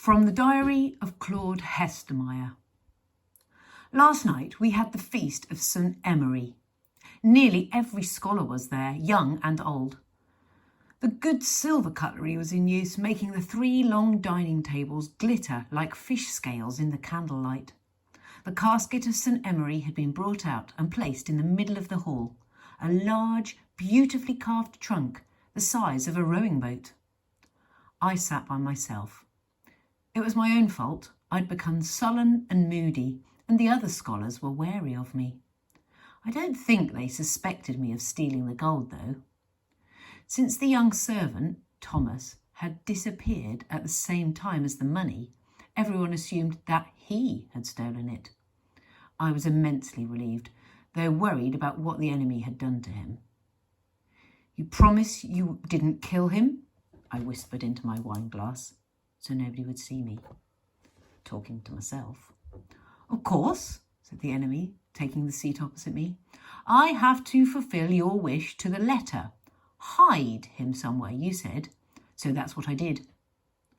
From the diary of Claude Hestermeyer. Last night we had the feast of St. Emery. Nearly every scholar was there, young and old. The good silver cutlery was in use, making the 3 long dining tables glitter like fish scales in the candlelight. The casket of St. Emery had been brought out and placed in the middle of the hall, a large, beautifully carved trunk the size of a rowing boat. I sat by myself. It was my own fault. I'd become sullen and moody, and the other scholars were wary of me. I don't think they suspected me of stealing the gold, though. Since the young servant, Thomas, had disappeared at the same time as the money, everyone assumed that he had stolen it. I was immensely relieved, though worried about what the enemy had done to him. "You promise you didn't kill him?" I whispered into my wine glass, so nobody would see me, talking to myself. "Of course," said the enemy, taking the seat opposite me. "I have to fulfil your wish to the letter. Hide him somewhere, you said, so that's what I did."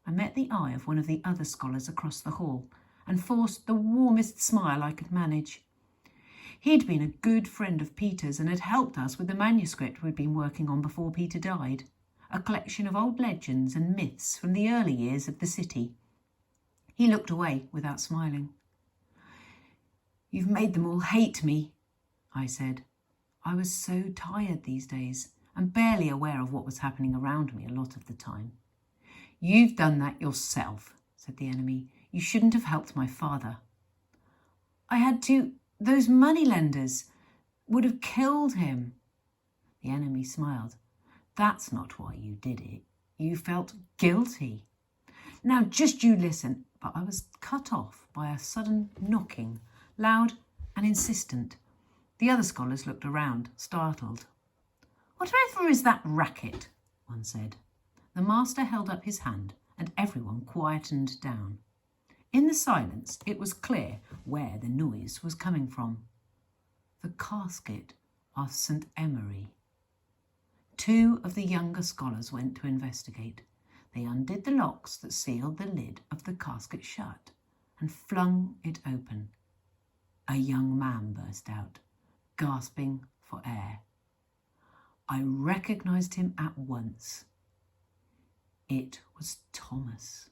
I met the eye of one of the other scholars across the hall and forced the warmest smile I could manage. He'd been a good friend of Peter's and had helped us with the manuscript we'd been working on before Peter died, a collection of old legends and myths from the early years of the city. He looked away without smiling. "You've made them all hate me," I said. I was so tired these days and barely aware of what was happening around me a lot of the time. "You've done that yourself," said the enemy. "You shouldn't have helped my father." "I had to. Those moneylenders would have killed him." The enemy smiled. "That's not why you did it. You felt guilty. Now just you listen." But I was cut off by a sudden knocking, loud and insistent. The other scholars looked around, startled. "Whatever is that racket?" one said. The master held up his hand and everyone quietened down. In the silence, it was clear where the noise was coming from. The casket of St. Emery. 2 of the younger scholars went to investigate. They undid the locks that sealed the lid of the casket shut and flung it open. A young man burst out, gasping for air. I recognized him at once. It was Thomas.